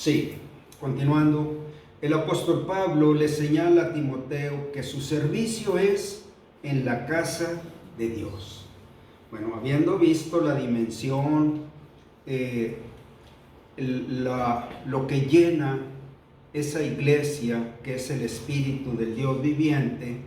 Sí, continuando, el apóstol Pablo le señala a Timoteo que su servicio es en la casa de Dios. Bueno, habiendo visto la dimensión, lo que llena esa iglesia, que es el Espíritu del Dios viviente,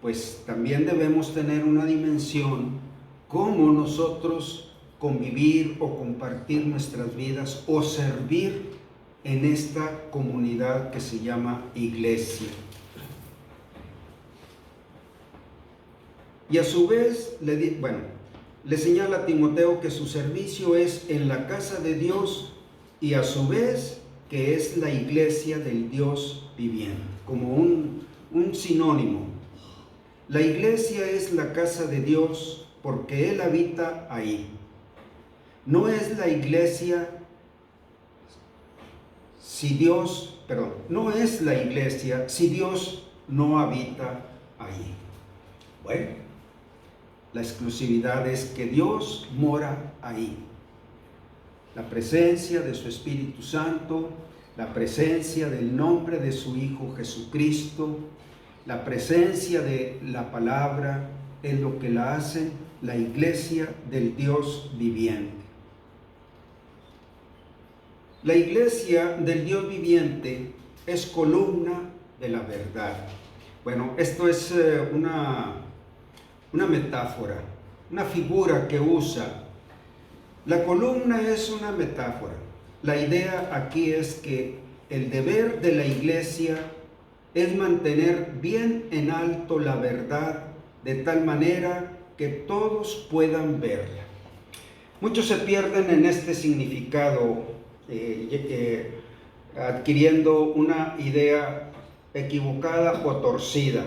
pues también debemos tener una dimensión cómo nosotros convivir o compartir nuestras vidas o servir en esta comunidad que se llama iglesia. Y a su vez le señala a Timoteo que su servicio es en la casa de Dios y a su vez que es la iglesia del Dios viviente, como un sinónimo. La iglesia es la casa de Dios porque Él habita ahí. No es la iglesia no es la iglesia si Dios no habita ahí. Bueno, la exclusividad es que Dios mora ahí. La presencia de su Espíritu Santo, la presencia del nombre de su Hijo Jesucristo, la presencia de la palabra es lo que la hace la iglesia del Dios viviente. La iglesia del Dios viviente es columna de la verdad. Bueno, esto es una metáfora, una figura que usa. La columna es una metáfora. La idea aquí es que el deber de la iglesia es mantener bien en alto la verdad de tal manera que todos puedan verla. Muchos se pierden en este significado, adquiriendo una idea equivocada o torcida,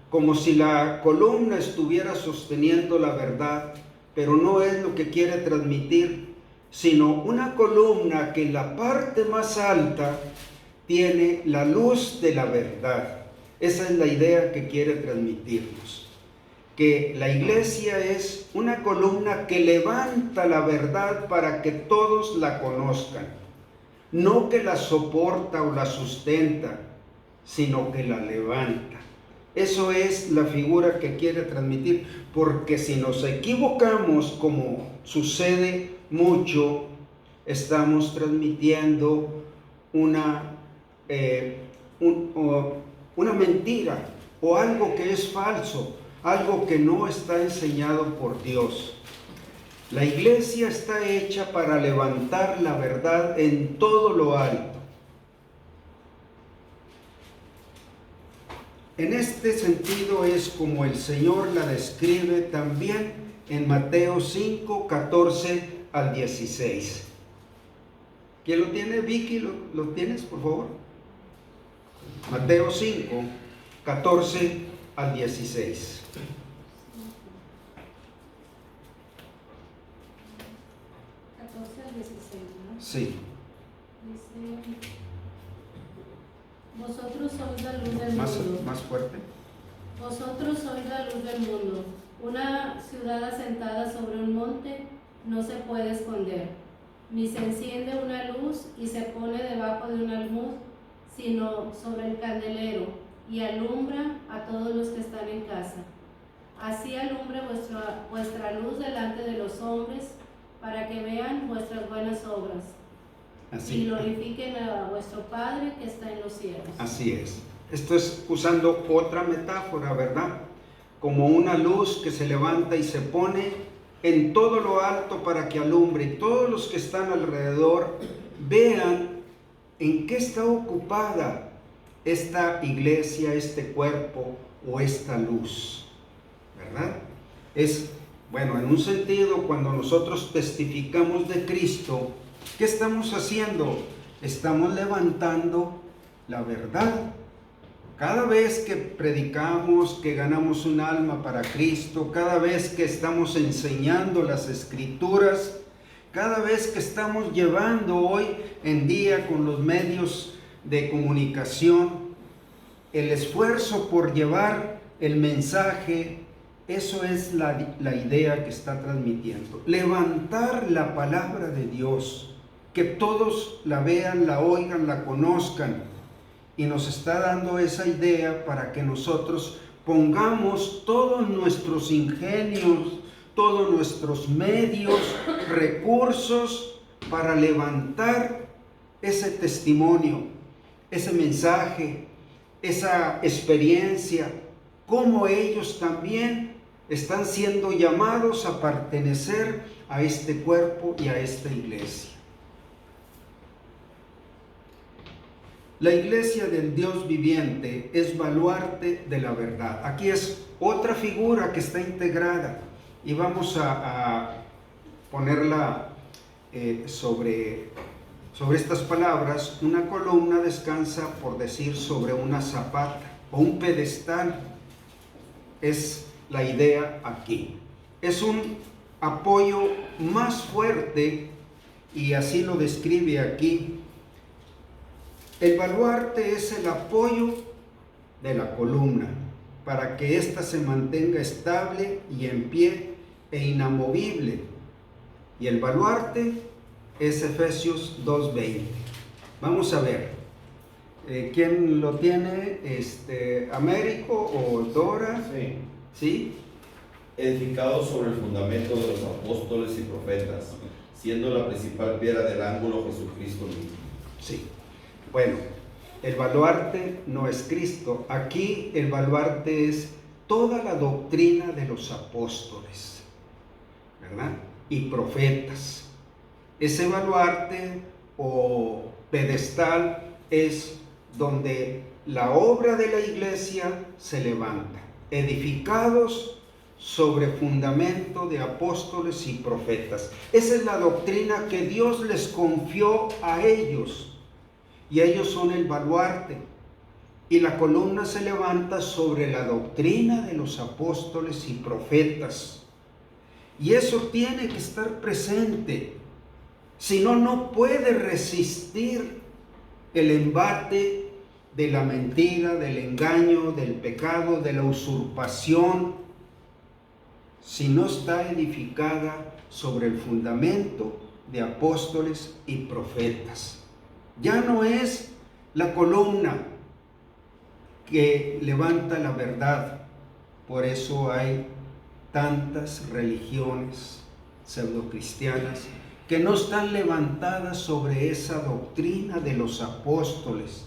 como si la columna estuviera sosteniendo la verdad, pero no es lo que quiere transmitir, sino una columna que en la parte más alta tiene la luz de la verdad. Esa es la idea que quiere transmitirnos, que la iglesia es una columna que levanta la verdad para que todos la conozcan, no que la soporta o la sustenta, sino que la levanta. Eso es la figura que quiere transmitir, porque si nos equivocamos, como sucede mucho, estamos transmitiendo una mentira o algo que es falso, algo que no está enseñado por Dios. La iglesia está hecha para levantar la verdad en todo lo alto. En este sentido es como el Señor la describe también en Mateo 5, 14 al 16. ¿Quién lo tiene? Vicky, ¿lo tienes, por favor? Mateo 5, 14 al 16. Sí. Vosotros sois la luz del mundo. Más fuerte. Vosotros sois la luz del mundo. Una ciudad asentada sobre un monte no se puede esconder, ni se enciende una luz y se pone debajo de un almud, sino sobre el candelero, y alumbra a todos los que están en casa. Así alumbre vuestra luz delante de los hombres, para que vean vuestras buenas obras. Así. Y glorifiquen a vuestro Padre que está en los cielos. Así es. Esto es usando otra metáfora, ¿verdad? Como una luz que se levanta y se pone en todo lo alto para que alumbre y todos los que están alrededor vean en qué está ocupada esta iglesia, este cuerpo o esta luz, ¿verdad? Es, bueno, en un sentido, cuando nosotros testificamos de Cristo, ¿qué estamos haciendo? Estamos levantando la verdad. Cada vez que predicamos, que ganamos un alma para Cristo, cada vez que estamos enseñando las Escrituras, cada vez que estamos llevando hoy en día con los medios de comunicación el esfuerzo por llevar el mensaje, eso es la idea que está transmitiendo. Levantar la palabra de Dios, que todos la vean, la oigan, la conozcan. Y nos está dando esa idea para que nosotros pongamos todos nuestros ingenios, todos nuestros medios, recursos para levantar ese testimonio, ese mensaje, esa experiencia, cómo ellos también están siendo llamados a pertenecer a este cuerpo y a esta iglesia. La iglesia del Dios viviente es baluarte de la verdad. Aquí es otra figura que está integrada y vamos a ponerla sobre estas palabras. Una columna descansa, por decir, sobre una zapata o un pedestal. Es la idea aquí. Es un apoyo más fuerte y así lo describe aquí. El baluarte es el apoyo de la columna para que ésta se mantenga estable y en pie e inamovible. Y el baluarte es Efesios 2:20. Vamos a ver. ¿Quién lo tiene? ¿Américo o Dora? Sí. ¿Sí? Edificado sobre el fundamento de los apóstoles y profetas, siendo la principal piedra del ángulo Jesucristo mismo. Sí. Bueno, el baluarte no es Cristo. Aquí el baluarte es toda la doctrina de los apóstoles, ¿verdad? Y profetas. Ese baluarte o pedestal es donde la obra de la iglesia se levanta, edificados sobre fundamento de apóstoles y profetas. Esa es la doctrina que Dios les confió a ellos. Y ellos son el baluarte. Y la columna se levanta sobre la doctrina de los apóstoles y profetas. Y eso tiene que estar presente. Si no, no puede resistir el embate de la mentira, del engaño, del pecado, de la usurpación, si no está edificada sobre el fundamento de apóstoles y profetas. Ya no es la columna que levanta la verdad. Por eso hay tantas religiones pseudocristianas que no están levantadas sobre esa doctrina de los apóstoles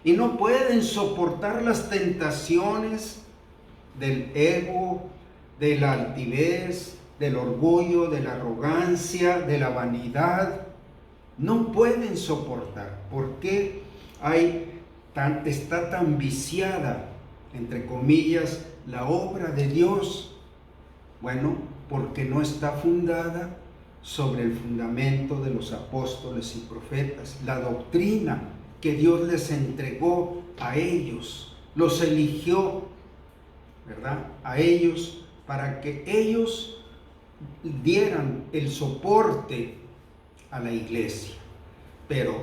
y no pueden soportar las tentaciones del ego, de la altivez, del orgullo, de la arrogancia, de la vanidad. No pueden soportar. ¿Por qué está tan viciada, entre comillas, la obra de Dios? Bueno, porque no está fundada sobre el fundamento de los apóstoles y profetas, la doctrina que Dios les entregó a ellos, los eligió, ¿verdad? A ellos para que ellos dieran el soporte a la iglesia. Pero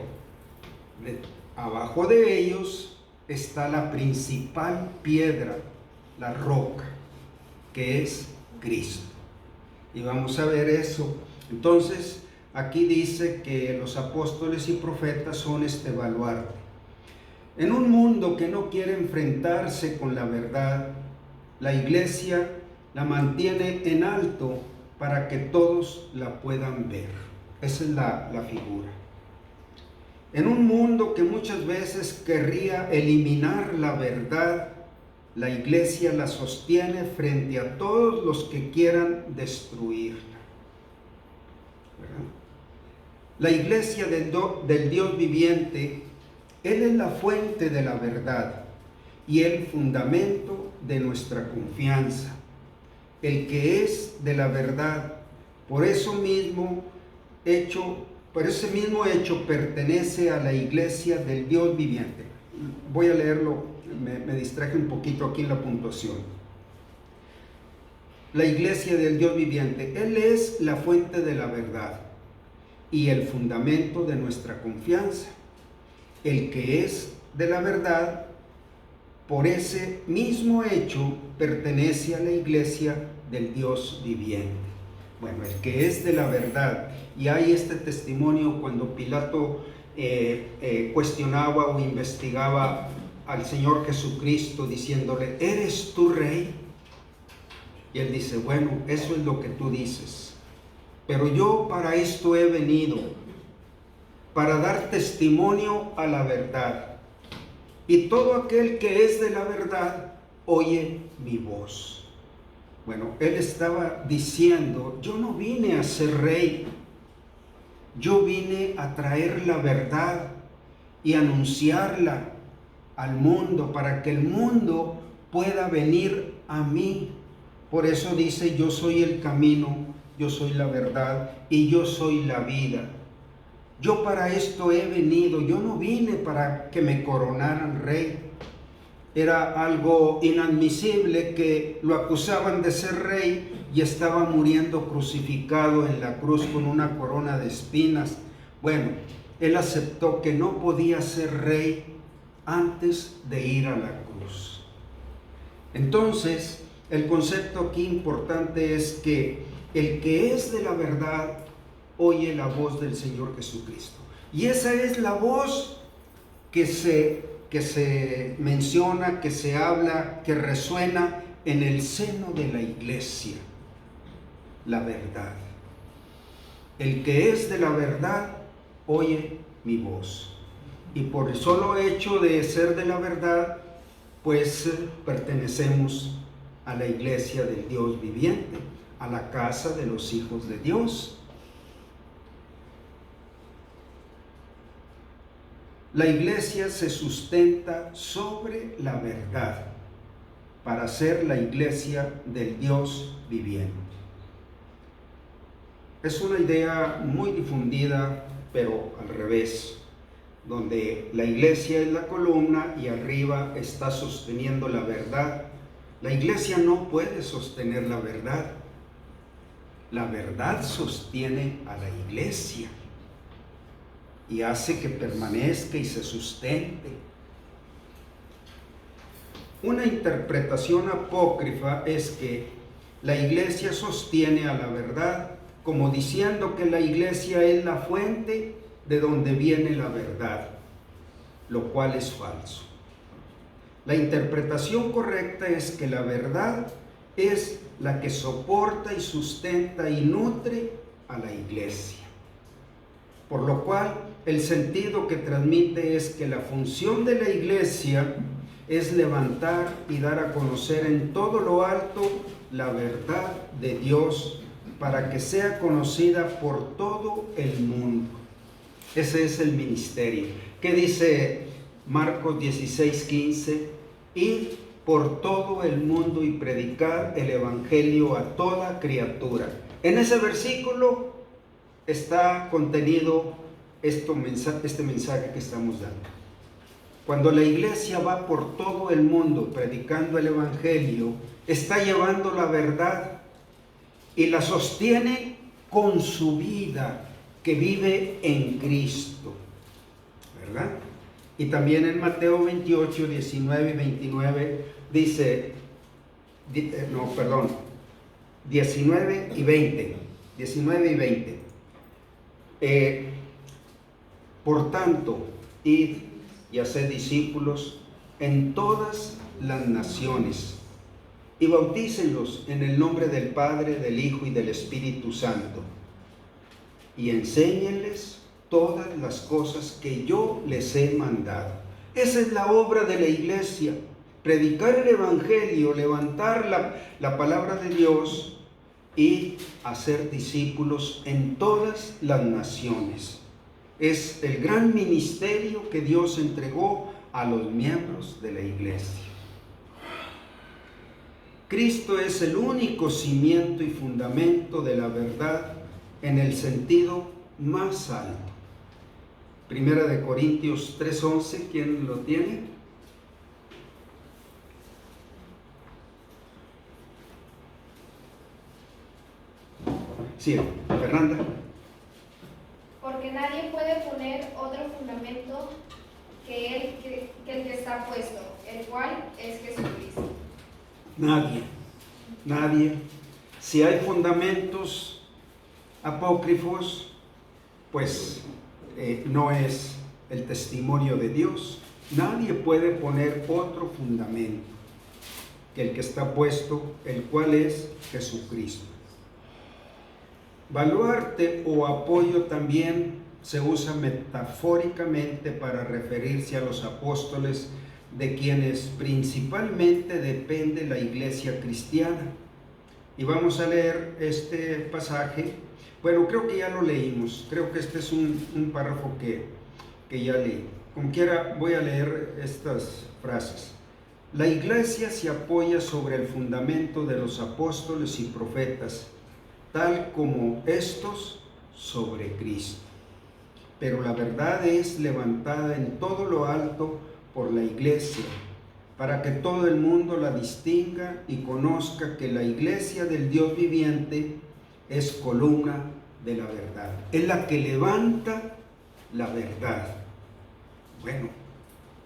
abajo de ellos está la principal piedra, la roca, que es Cristo. Y vamos a ver eso. Entonces, aquí dice que los apóstoles y profetas son este baluarte. En un mundo que no quiere enfrentarse con la verdad, la iglesia la mantiene en alto para que todos la puedan ver. Esa es la figura. En un mundo que muchas veces querría eliminar la verdad, la iglesia la sostiene frente a todos los que quieran destruirla. ¿Verdad? La iglesia del Dios viviente, Él es la fuente de la verdad y el fundamento de nuestra confianza, el que es de la verdad. Por ese mismo hecho pertenece a la iglesia del Dios viviente. Voy a leerlo, me distraje un poquito aquí en la puntuación. La iglesia del Dios viviente, Él es la fuente de la verdad y el fundamento de nuestra confianza. El que es de la verdad, por ese mismo hecho, pertenece a la iglesia del Dios viviente. Bueno, el que es de la verdad. Y hay este testimonio cuando Pilato cuestionaba o investigaba al Señor Jesucristo diciéndole, ¿eres tú rey? Y él dice, bueno, eso es lo que tú dices, pero yo para esto he venido, para dar testimonio a la verdad. Y todo aquel que es de la verdad, oye mi voz. Bueno, él estaba diciendo, yo no vine a ser rey, yo vine a traer la verdad y anunciarla al mundo para que el mundo pueda venir a mí. Por eso dice, yo soy el camino, yo soy la verdad y yo soy la vida. Yo para esto he venido, yo no vine para que me coronaran rey. Era algo inadmisible que lo acusaban de ser rey y estaba muriendo crucificado en la cruz con una corona de espinas. Bueno, él aceptó que no podía ser rey antes de ir a la cruz. Entonces, el concepto aquí importante es que el que es de la verdad oye la voz del Señor Jesucristo. Y esa es la voz que se menciona, que se habla, que resuena en el seno de la iglesia. La verdad. El que es de la verdad oye mi voz. Y por el solo hecho de ser de la verdad, pues pertenecemos a la iglesia del Dios viviente, a la casa de los hijos de Dios. La iglesia se sustenta sobre la verdad para ser la iglesia del Dios viviente. Es una idea muy difundida, pero al revés, donde la iglesia es la columna y arriba está sosteniendo la verdad. La iglesia no puede sostener la verdad. La verdad sostiene a la iglesia y hace que permanezca y se sustente. Una interpretación apócrifa es que la iglesia sostiene a la verdad, como diciendo que la iglesia es la fuente de donde viene la verdad, lo cual es falso. La interpretación correcta es que la verdad es la que soporta y sustenta y nutre a la iglesia. Por lo cual, el sentido que transmite es que la función de la iglesia es levantar y dar a conocer en todo lo alto la verdad de Dios para que sea conocida por todo el mundo. Ese es el ministerio. ¿Qué dice Marcos 16:15? Ir por todo el mundo y predicar el evangelio a toda criatura. En ese versículo está contenido este mensaje que estamos dando. Cuando la iglesia va por todo el mundo predicando el evangelio, está llevando la verdad y la sostiene con su vida que vive en Cristo, ¿verdad? Y también en Mateo 28, 19 y 29 dice, 19 y 20, por tanto, id y haced discípulos en todas las naciones y bautícenlos en el nombre del Padre, del Hijo y del Espíritu Santo, y enséñenles todas las cosas que yo les he mandado. Esa es la obra de la iglesia: predicar el evangelio, levantar la palabra de Dios y hacer discípulos en todas las naciones. Es el gran ministerio que Dios entregó a los miembros de la iglesia. Cristo es el único cimiento y fundamento de la verdad en el sentido más alto. Primera de Corintios 3:11, ¿quién lo tiene? Sí, Fernanda. Porque nadie puede poner otro fundamento que el que está puesto, el cual es Jesucristo. Nadie. Si hay fundamentos apócrifos, pues no es el testimonio de Dios. Nadie puede poner otro fundamento que el que está puesto, el cual es Jesucristo. Baluarte o apoyo también se usa metafóricamente para referirse a los apóstoles, de quienes principalmente depende la iglesia cristiana. Y vamos a leer este pasaje. Bueno, creo que ya lo leímos. Creo que este es un párrafo que ya leí. Como quiera, voy a leer estas frases. La iglesia se apoya sobre el fundamento de los apóstoles y profetas, tal como estos sobre Cristo. Pero la verdad es levantada en todo lo alto por la iglesia, para que todo el mundo la distinga y conozca que la iglesia del Dios viviente es columna de la verdad. Es la que levanta la verdad. Bueno,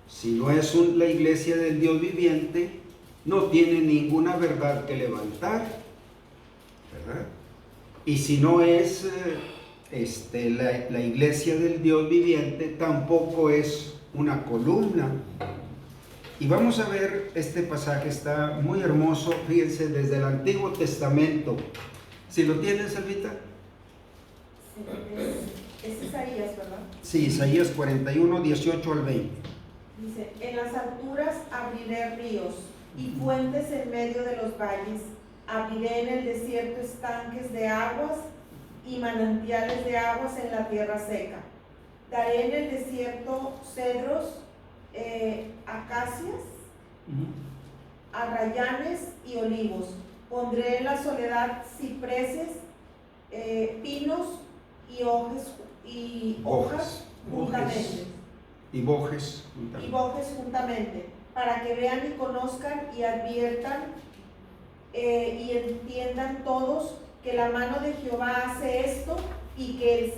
si no es la iglesia del Dios viviente, no tiene ninguna verdad que levantar, ¿verdad? Y si no es la iglesia del Dios viviente, tampoco es una columna. Y vamos a ver este pasaje, está muy hermoso, fíjense, desde el Antiguo Testamento. ¿Si lo tienes, Elvita? Sí, es Isaías, ¿verdad? Sí, Isaías 41, 18 al 20. Dice, en las alturas abriré ríos y fuentes en medio de los valles. Abriré en el desierto estanques de aguas y manantiales de aguas en la tierra seca. Daré en el desierto cedros, acacias, arrayanes y olivos. Pondré en la soledad cipreses, pinos y hojas juntamente. Y bojes juntamente, para que vean y conozcan y adviertan y entiendan todos que la mano de Jehová hace esto y que el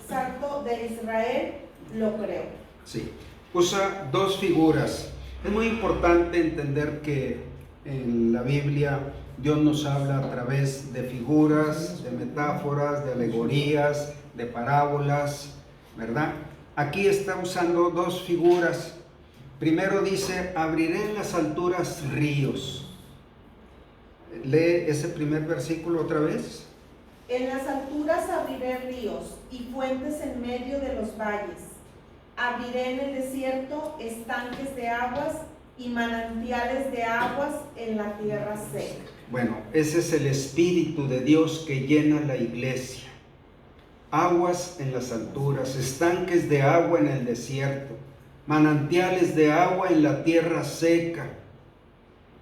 Santo de Israel lo creó. Sí, usa dos figuras. Es muy importante entender que en la Biblia Dios nos habla a través de figuras, de metáforas, de alegorías, de parábolas, ¿verdad? Aquí está usando dos figuras. Primero dice, abriré en las alturas ríos. Lee ese primer versículo otra vez. En las alturas abriré ríos y fuentes en medio de los valles. Abriré en el desierto estanques de aguas y manantiales de aguas en la tierra seca. Bueno, ese es el Espíritu de Dios que llena la iglesia. Aguas en las alturas, estanques de agua en el desierto, manantiales de agua en la tierra seca.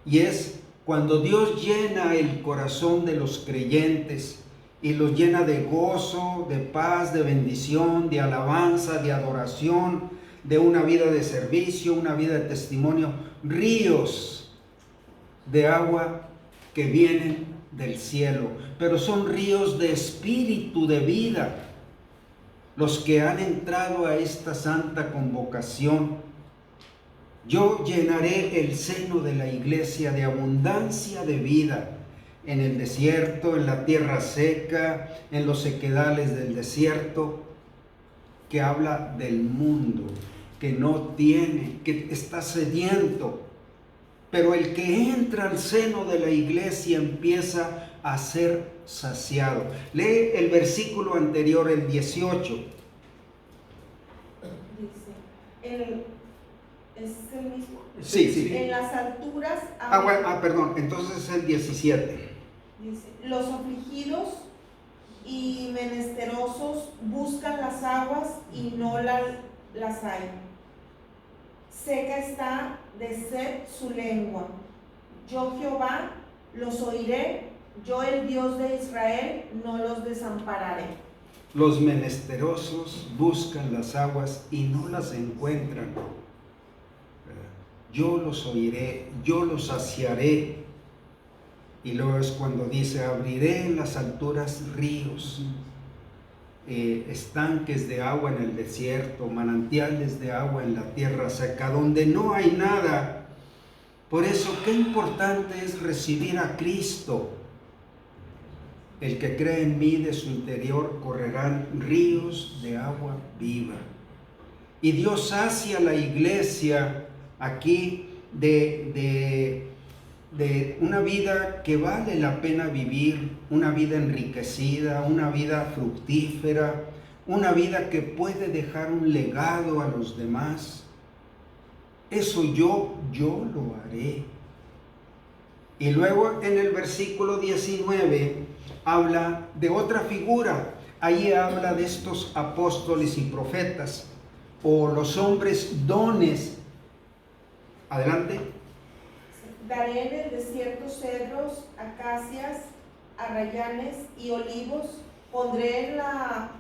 Y es cuando Dios llena el corazón de los creyentes y los llena de gozo, de paz, de bendición, de alabanza, de adoración, de una vida de servicio, una vida de testimonio, ríos de agua que vienen del cielo, pero son ríos de espíritu, de vida, los que han entrado a esta santa convocación. Yo llenaré el seno de la iglesia de abundancia de vida, en el desierto, en la tierra seca, en los sequedales del desierto, que habla del mundo, que no tiene, que está sediento. Pero el que entra al seno de la iglesia empieza a ser saciado. Lee el versículo anterior, el 18. Dice, ¿es el mismo? Sí. En las alturas... Perdón, entonces es el 17. Dice, los afligidos y menesterosos buscan las aguas y no las hay. Seca está de sed su lengua. Yo Jehová los oiré, yo el Dios de Israel no los desampararé. Los menesterosos buscan las aguas y no las encuentran. Yo los oiré, yo los saciaré. Y luego es cuando dice, abriré en las alturas ríos, estanques de agua en el desierto, manantiales de agua en la tierra seca, donde no hay nada. Por eso, qué importante es recibir a Cristo El que cree en mí, de su interior correrán ríos de agua viva. Y Dios sacia la iglesia aquí de una vida que vale la pena vivir, una vida enriquecida, una vida fructífera, una vida que puede dejar un legado a los demás. Eso yo lo haré. Y luego en el versículo 19 habla de otra figura. Ahí habla de estos apóstoles y profetas, o los hombres dones. Adelante. Daré en el desierto cedros, acacias, arrayanes y olivos. Pondré en la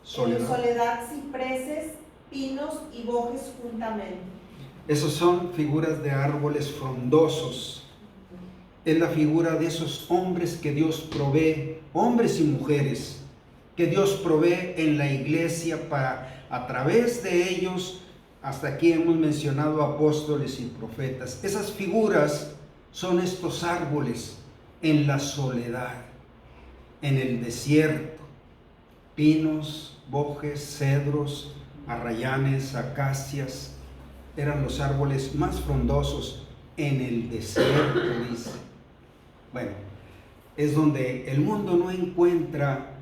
soledad cipreses, pinos y bojes juntamente. Esos son figuras de árboles frondosos. Es la figura de esos hombres que Dios provee, hombres y mujeres, que Dios provee en la iglesia para, a través de ellos, hasta aquí hemos mencionado apóstoles y profetas. Esas figuras son estos árboles en la soledad, en el desierto, pinos, bojes, cedros, arrayanes, acacias, eran los árboles más frondosos en el desierto, dice. Bueno, es donde el mundo no encuentra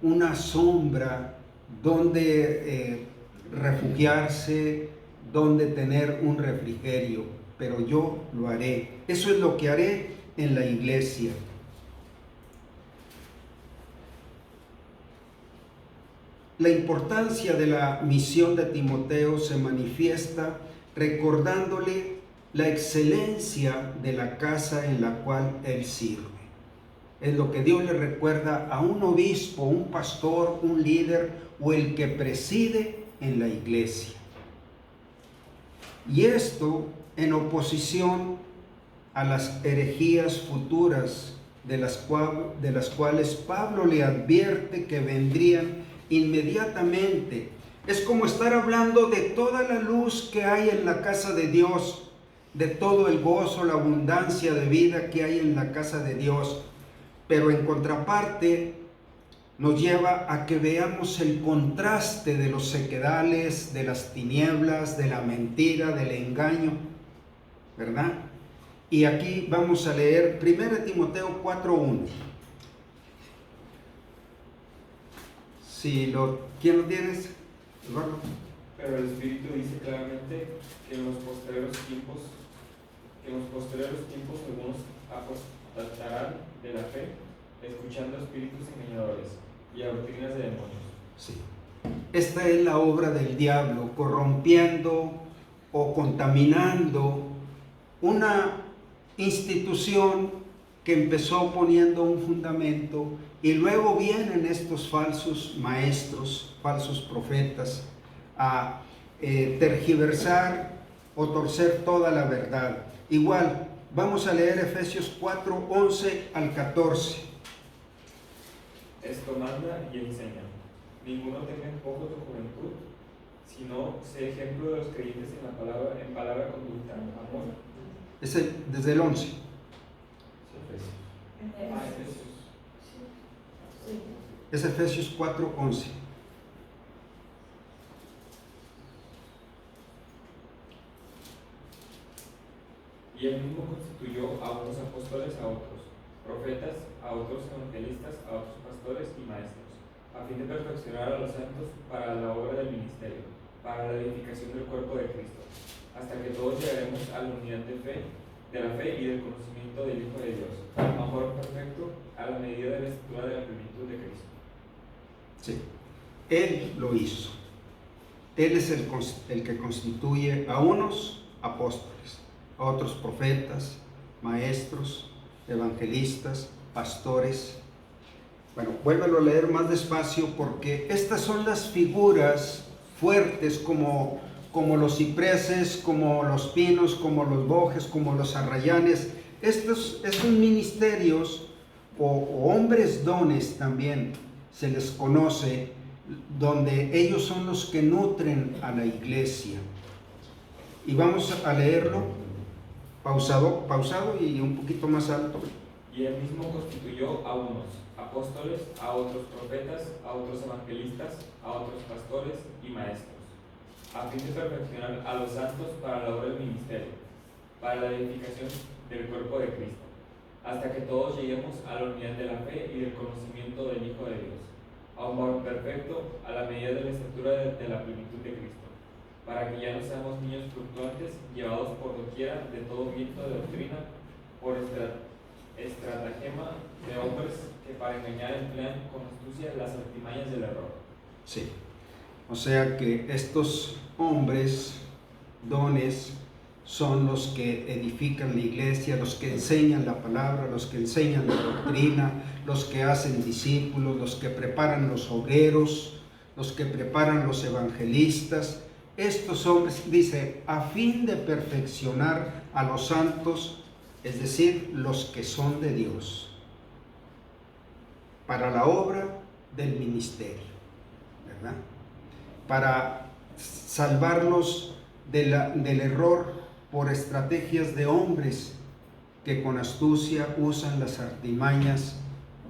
una sombra donde refugiarse, donde tener un refrigerio, pero yo lo haré. Eso es lo que haré en la iglesia. La importancia de la misión de Timoteo se manifiesta recordándole la excelencia de la casa en la cual él sirve. Es lo que Dios le recuerda a un obispo, un pastor, un líder o el que preside en la iglesia. Y esto en oposición a las herejías futuras de las cuales Pablo le advierte que vendrían inmediatamente. Es como estar hablando de toda la luz que hay en la casa de Dios, de todo el gozo, la abundancia de vida que hay en la casa de Dios, pero en contraparte nos lleva a que veamos el contraste de los sequedales, de las tinieblas, de la mentira, del engaño, ¿verdad? Y aquí vamos a leer 1 Timoteo 4:1. ¿Quién lo tienes? Eduardo. Pero el Espíritu dice claramente que en los posteriores tiempos algunos apostatarán de la fe, escuchando espíritus engañadores y a doctrinas de demonios. Sí. Esta es la obra del diablo, corrompiendo o contaminando una institución que empezó poniendo un fundamento, y luego vienen estos falsos maestros, falsos profetas, a tergiversar o torcer toda la verdad. Igual, vamos a leer Efesios 4:11 al 14. Esto manda y enseña. Ninguno tenga en poco tu juventud, sino sé ejemplo de los creyentes en palabra, conducta, amor. Desde el 11. Efesios. Es Efesios 4:11. Y él mismo constituyó a unos apóstoles, a otros profetas, a otros evangelistas, a otros pastores y maestros, a fin de perfeccionar a los santos para la obra del ministerio, para la edificación del cuerpo de Cristo, hasta que todos llegaremos a la unidad de la fe y del conocimiento del Hijo de Dios, al amor perfecto, a la medida de la estatura de la plenitud de Cristo. Sí, Él lo hizo. Él es el que constituye a unos apóstoles, a otros profetas, maestros, evangelistas, pastores. Bueno, vuélvelo a leer más despacio, porque estas son las figuras fuertes como los cipreses, como los pinos, como los bojes, como los arrayanes. Estos ministerios o hombres dones también se les conoce, donde ellos son los que nutren a la iglesia. Y vamos a leerlo pausado y un poquito más alto. Y él mismo constituyó a unos apóstoles, a otros profetas, a otros evangelistas, a otros pastores y maestros, a fin de perfeccionar a los santos para la obra del ministerio, para la edificación del cuerpo de Cristo, hasta que todos lleguemos a la unidad de la fe y del conocimiento del Hijo de Dios, a un varón perfecto, a la medida de la estatura de la plenitud de Cristo, para que ya no seamos niños fluctuantes, llevados por doquiera de todo viento de doctrina, por estratagema de hombres que para engañar emplean con astucia las artimañas del error. Sí. O sea que estos hombres, dones, son los que edifican la iglesia, los que enseñan la palabra, los que enseñan la doctrina, los que hacen discípulos, los que preparan los obreros, los que preparan los evangelistas. Estos hombres, dice, a fin de perfeccionar a los santos, es decir, los que son de Dios, para la obra del ministerio, ¿verdad? Para salvarlos del error por estrategias de hombres que con astucia usan las artimañas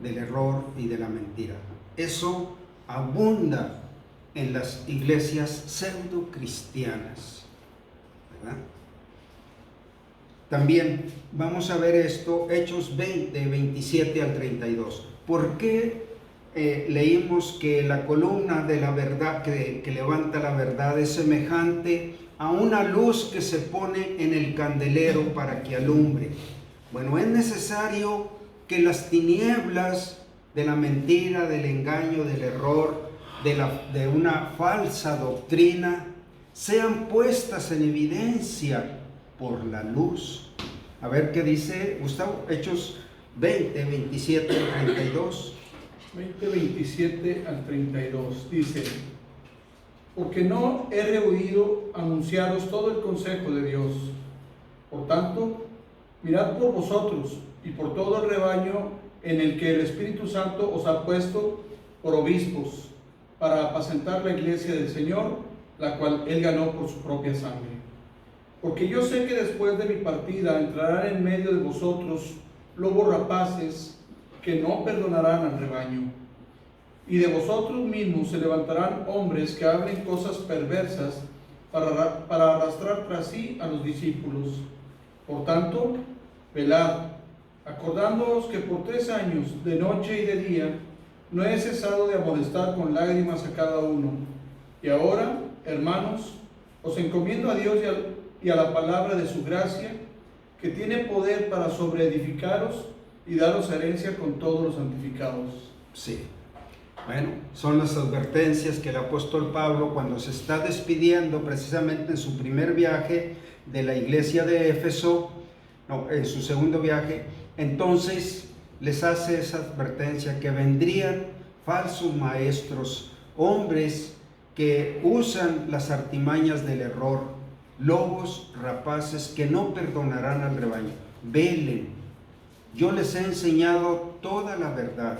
del error y de la mentira. Eso abunda en las iglesias pseudo-cristianas, ¿verdad? También vamos a ver esto, Hechos 20, 27 al 32. ¿Por qué leímos que la columna de la verdad que levanta la verdad es semejante a una luz que se pone en el candelero para que alumbre? Bueno, es necesario que las tinieblas de la mentira, del engaño, del error, de una falsa doctrina, sean puestas en evidencia por la luz. A ver qué dice Gustavo, Hechos 20, 27 al 32. 20, 27 al 32, dice: porque no he rehuido anunciaros todo el consejo de Dios. Por tanto, mirad por vosotros y por todo el rebaño en el que el Espíritu Santo os ha puesto por obispos, para apacentar la iglesia del Señor, la cual Él ganó por su propia sangre. Porque yo sé que después de mi partida entrarán en medio de vosotros lobos rapaces que no perdonarán al rebaño. Y de vosotros mismos se levantarán hombres que hablen cosas perversas para arrastrar tras sí a los discípulos. Por tanto, velad, acordándoos que por 3 años, de noche y de día, no he cesado de amonestar con lágrimas a cada uno. Y ahora, hermanos, os encomiendo a Dios y a la palabra de su gracia, que tiene poder para sobreedificaros y daros herencia con todos los santificados. Sí. Bueno, son las advertencias que el apóstol Pablo, cuando se está despidiendo precisamente en su primer viaje de la iglesia de Éfeso, en su segundo viaje, entonces les hace esa advertencia que vendrían falsos maestros, hombres que usan las artimañas del error, lobos rapaces que no perdonarán al rebaño. Velen, yo les he enseñado toda la verdad.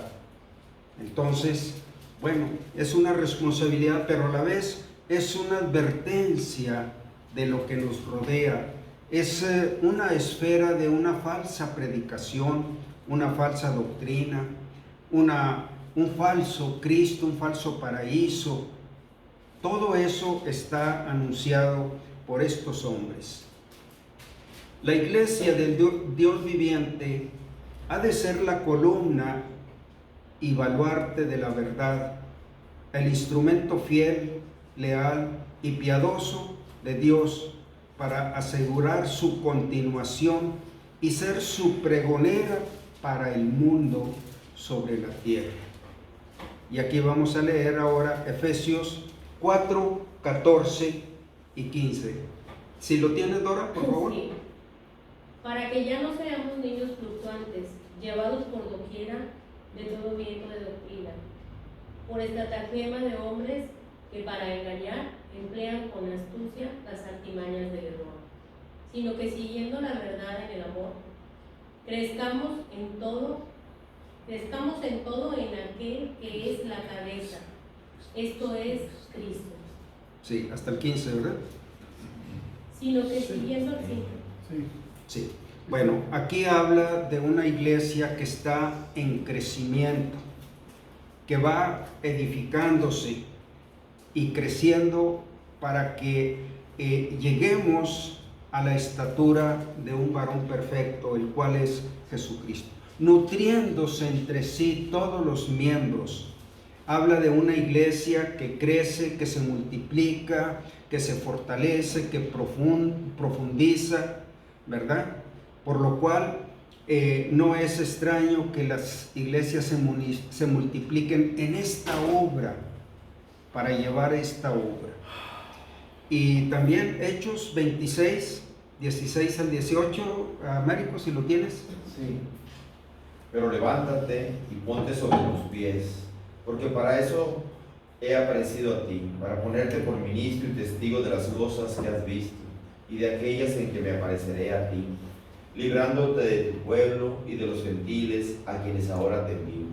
Entonces, bueno, es una responsabilidad, pero a la vez es una advertencia de lo que nos rodea. Es una esfera de una falsa predicación, una falsa doctrina, un falso Cristo, un falso paraíso. Todo eso está anunciado por estos hombres. La iglesia del Dios viviente ha de ser la columna y baluarte de la verdad, el instrumento fiel, leal y piadoso de Dios para asegurar su continuación y ser su pregonera para el mundo sobre la tierra. Y aquí vamos a leer ahora Efesios 4, 14 y 15. Si lo tienes, Dora, por favor. Sí. Para que ya no seamos niños fluctuantes, llevados por doquiera de todo viento de doctrina, por estratagema de hombres que para engañar emplean con astucia las artimañas del error, sino que siguiendo la verdad en el amor, crezcamos en todo en aquel que es la cabeza, esto es Cristo. Sí, hasta el 15, ¿verdad? Sino que siguiendo el Sí. Sí. Bueno, aquí habla de una iglesia que está en crecimiento, que va edificándose y creciendo para que lleguemos a la estatura de un varón perfecto, el cual es Jesucristo, nutriéndose entre sí todos los miembros. Habla de una iglesia que crece, que se multiplica, que se fortalece, que profundiza, ¿verdad? Por lo cual no es extraño que las iglesias se multipliquen en esta obra, para llevar esta obra. Y también Hechos 26, 16 al 18, Américo, si lo tienes. Sí. Pero levántate y ponte sobre tus pies, porque para eso he aparecido a ti, para ponerte por ministro y testigo de las cosas que has visto y de aquellas en que me apareceré a ti, librándote de tu pueblo y de los gentiles a quienes ahora te envío,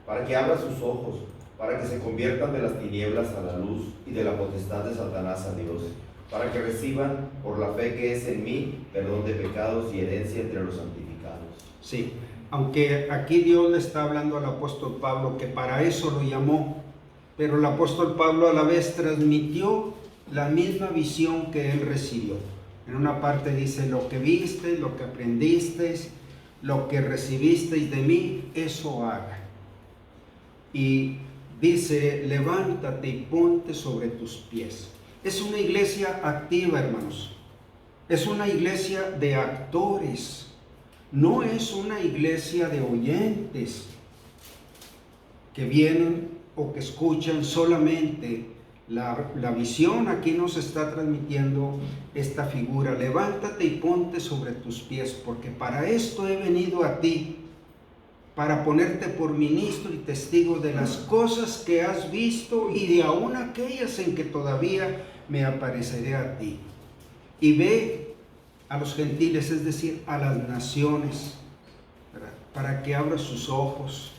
para que abras sus ojos, para que se conviertan de las tinieblas a la luz y de la potestad de Satanás a Dios, para que reciban por la fe que es en mí perdón de pecados y herencia entre los santificados. Sí, aunque aquí Dios le está hablando al apóstol Pablo que para eso lo llamó, pero el apóstol Pablo a la vez transmitió la misma visión que él recibió. En una parte dice: lo que viste, lo que aprendisteis, lo que recibisteis de mí, eso haga. Y dice: levántate y ponte sobre tus pies. Es una iglesia activa, hermanos. Es una iglesia de actores. No es una iglesia de oyentes que vienen o que escuchan solamente la visión. Aquí nos está transmitiendo esta figura: levántate y ponte sobre tus pies, porque para esto he venido a ti, para ponerte por ministro y testigo de las cosas que has visto y de aún aquellas en que todavía me apareceré a ti. Y ve a los gentiles, es decir, a las naciones, ¿verdad?, para que abra sus ojos,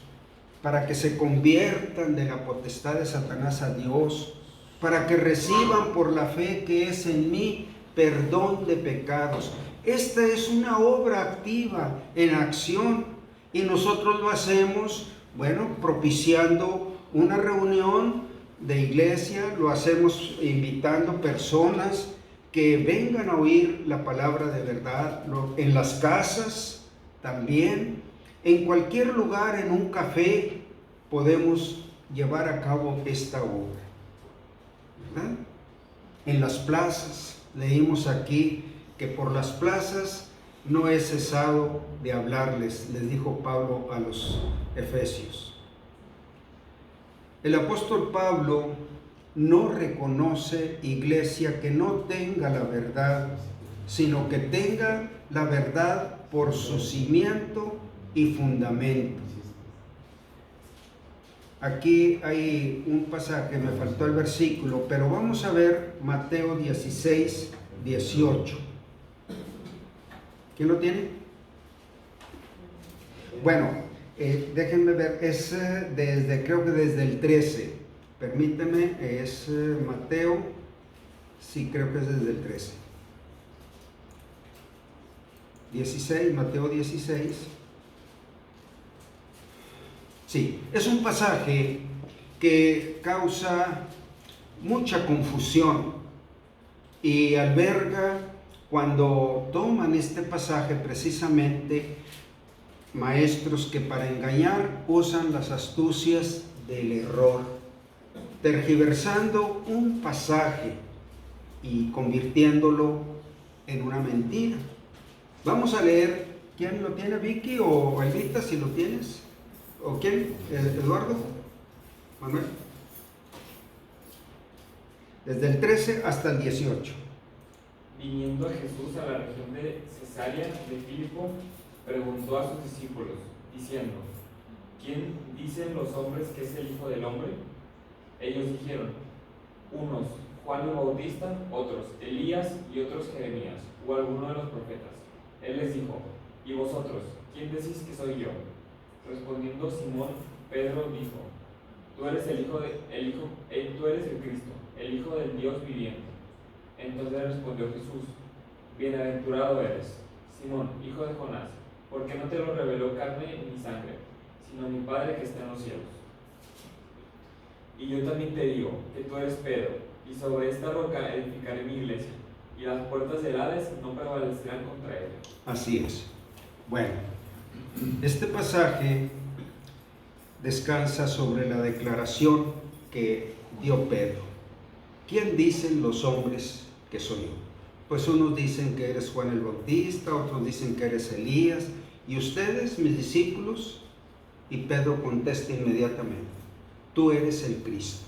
para que se conviertan de la potestad de Satanás a Dios, para que reciban por la fe que es en mí perdón de pecados. Esta es una obra activa, en acción, y nosotros lo hacemos, bueno, propiciando una reunión de iglesia, lo hacemos invitando personas que vengan a oír la palabra de verdad, en las casas también, en cualquier lugar, en un café, podemos llevar a cabo esta obra, ¿verdad? En las plazas, leímos aquí que por las plazas no he cesado de hablarles, les dijo Pablo a los efesios. El apóstol Pablo no reconoce iglesia que no tenga la verdad, sino que tenga la verdad por su cimiento y fundamento. Aquí hay un pasaje, me faltó el versículo, pero vamos a ver Mateo 16, 18. ¿Quién lo tiene? Bueno, déjenme ver, es creo que desde el 13. Permíteme, es Mateo, sí, creo que es desde el 13. 16, Mateo 16. Sí, es un pasaje que causa mucha confusión y alberga, cuando toman este pasaje, precisamente maestros que para engañar usan las astucias del error, tergiversando un pasaje y convirtiéndolo en una mentira. Vamos a leer. ¿Quién lo tiene? ¿Vicky o Elvita, si lo tienes? ¿O quién? ¿Eduardo? ¿Manuel? Desde el 13 hasta el 18. Viniendo Jesús a la región de Cesarea de Filipo, preguntó a sus discípulos, diciendo: ¿quién dicen los hombres que es el Hijo del Hombre? Ellos dijeron: unos Juan el Bautista, otros Elías y otros Jeremías o alguno de los profetas. Él les dijo: ¿y vosotros, quién decís que soy yo? Respondiendo Simón, Pedro dijo: tú eres tú eres el Cristo, el Hijo del Dios viviente. Entonces respondió Jesús: bienaventurado eres, Simón, hijo de Jonás, porque no te lo reveló carne ni sangre, sino mi Padre que está en los cielos. Y yo también te digo que tú eres Pedro, y sobre esta roca edificaré mi iglesia, y las puertas del Hades no prevalecerán contra ella. Así es. Bueno, este pasaje descansa sobre la declaración que dio Pedro. ¿Quién dicen los hombres que soy yo? Pues unos dicen que eres Juan el Bautista, otros dicen que eres Elías, y ustedes, mis discípulos. Y Pedro contesta inmediatamente: tú eres el Cristo,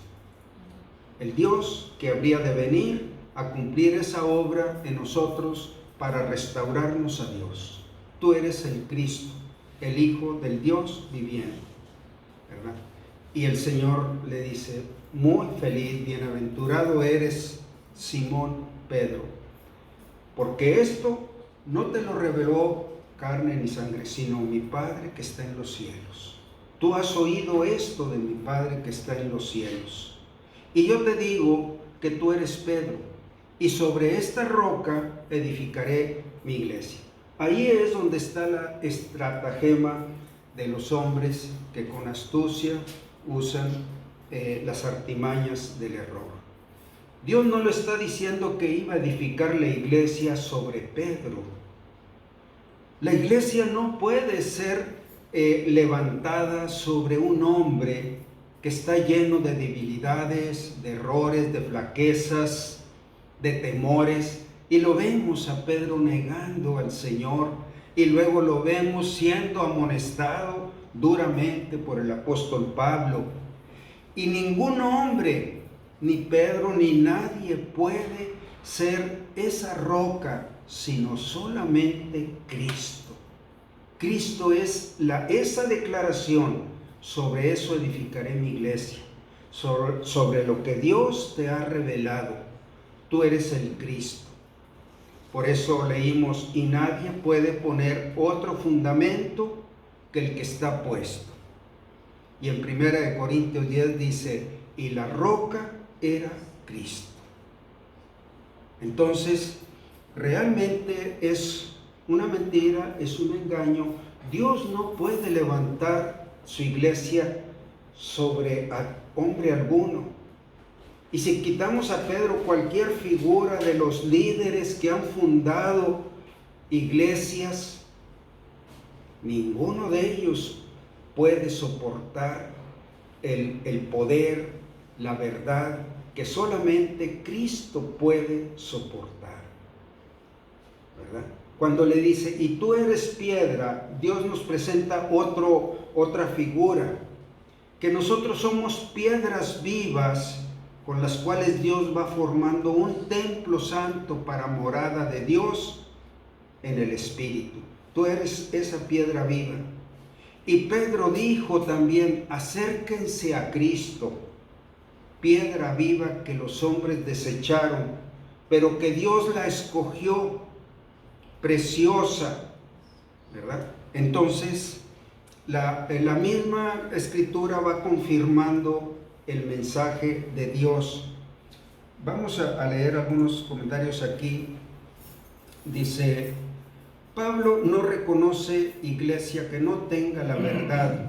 el Dios que habría de venir a cumplir esa obra en nosotros para restaurarnos a Dios. Tú eres el Cristo, el Hijo del Dios viviente, ¿verdad? Y el Señor le dice: muy feliz, bienaventurado eres, Simón Pedro, porque esto no te lo reveló carne ni sangre, sino mi Padre que está en los cielos. Tú has oído esto de mi Padre que está en los cielos. Y yo te digo que tú eres Pedro, y sobre esta roca edificaré mi iglesia. Ahí es donde está la estratagema de los hombres que con astucia usan las artimañas del error. Dios no lo está diciendo que iba a edificar la iglesia sobre Pedro. La iglesia no puede ser levantada sobre un hombre que está lleno de debilidades, de errores, de flaquezas, de temores. Y lo vemos a Pedro negando al Señor, y luego lo vemos siendo amonestado duramente por el apóstol Pablo. Y ningún hombre, ni Pedro, ni nadie puede ser esa roca, sino solamente Cristo. Cristo es esa declaración: sobre eso edificaré mi iglesia, sobre lo que Dios te ha revelado. Tú eres el Cristo. Por eso leímos: y nadie puede poner otro fundamento que el que está puesto. Y en 1 Corintios 10 dice: y la roca era Cristo. Entonces, realmente es una mentira, es un engaño. Dios no puede levantar su iglesia sobre hombre alguno. Y si quitamos a Pedro cualquier figura de los líderes que han fundado iglesias, ninguno de ellos puede soportar el poder, la verdad que solamente Cristo puede soportar, ¿verdad? Cuando le dice: y tú eres piedra, Dios nos presenta otra figura, que nosotros somos piedras vivas con las cuales Dios va formando un templo santo para morada de Dios en el Espíritu. Tú eres esa piedra viva. Y Pedro dijo también: acérquense a Cristo, piedra viva que los hombres desecharon, pero que Dios la escogió, preciosa, ¿verdad? Entonces, la misma Escritura va confirmando el mensaje de Dios. Vamos a leer algunos comentarios aquí. Dice: Pablo no reconoce iglesia que no tenga la verdad.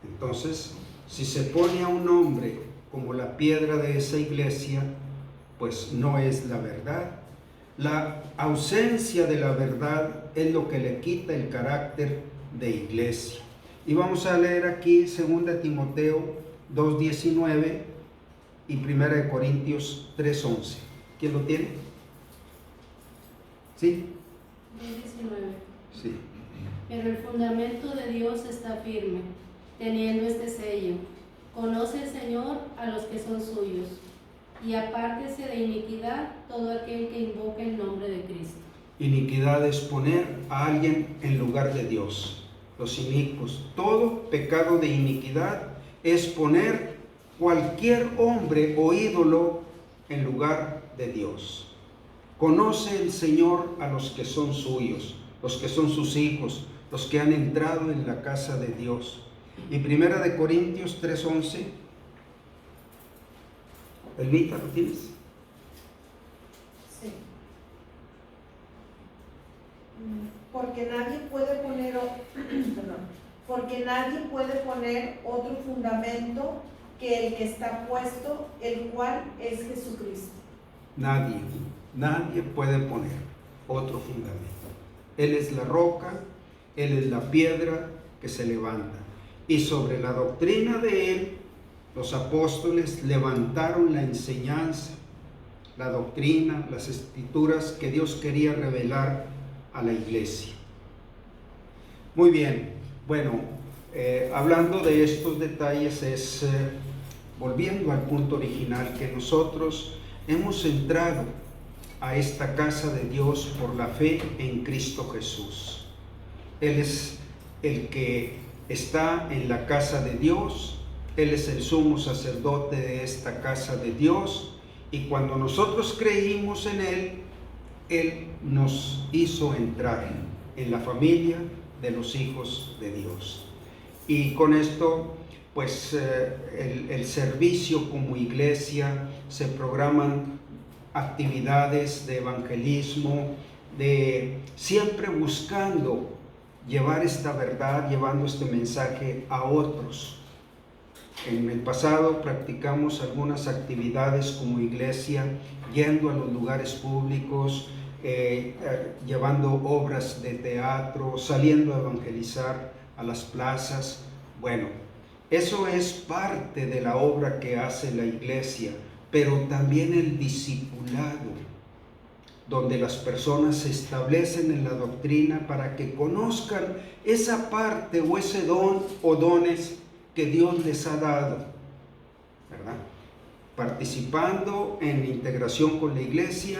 Entonces, si se pone a un hombre como la piedra de esa iglesia, pues no es la verdad. La ausencia de la verdad es lo que le quita el carácter de iglesia. Y vamos a leer aquí 2 Timoteo 2:19 y 1 Corintios 3:11. ¿Quién lo tiene? ¿Sí? 19. Sí. Pero el fundamento de Dios está firme, teniendo este sello: conoce el Señor a los que son suyos, y apártese de iniquidad todo aquel que invoque el nombre de Cristo. Iniquidad es poner a alguien en lugar de Dios. Los inicuos, todo pecado de iniquidad es poner cualquier hombre o ídolo en lugar de Dios. Conoce el Señor a los que son suyos, los que son sus hijos, los que han entrado en la casa de Dios. Y 1 Corintios 3:11. Elvita, ¿lo tienes? Sí. Porque nadie puede poner, porque nadie puede poner otro fundamento que el que está puesto, el cual es Jesucristo. Nadie puede poner otro fundamento. Él es la roca, Él es la piedra que se levanta. Y sobre la doctrina de Él, los apóstoles levantaron la enseñanza, la doctrina, las escrituras que Dios quería revelar a la iglesia. Muy bien, bueno, hablando de estos detalles volviendo al punto original, que nosotros hemos entrado a esta casa de Dios por la fe en Cristo Jesús. Él es el que está en la casa de Dios, Él es el sumo sacerdote de esta casa de Dios, y cuando nosotros creímos en Él nos hizo entrar en la familia de los hijos de Dios. Y con esto, pues el servicio como iglesia, se programan actividades de evangelismo, de siempre buscando llevar esta verdad, llevando este mensaje a otros. En el pasado practicamos algunas actividades como iglesia, yendo a los lugares públicos, llevando obras de teatro, saliendo a evangelizar a las plazas. Bueno, eso es parte de la obra que hace la iglesia, pero también el discipulado, donde las personas se establecen en la doctrina para que conozcan esa parte o ese don o dones que Dios les ha dado, ¿verdad? Participando en integración con la iglesia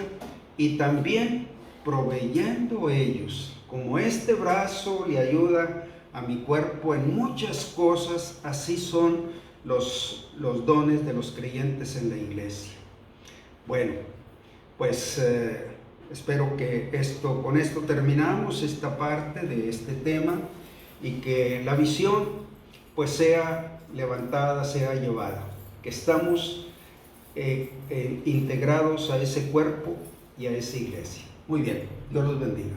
y también proveyendo ellos, como este brazo le ayuda a mi cuerpo en muchas cosas, así son los dones de los creyentes en la iglesia. Bueno, pues espero que con esto terminamos esta parte de este tema y que la visión pues sea levantada, sea llevada, que estamos integrados a ese cuerpo y a esa iglesia. Muy bien, Dios los bendiga.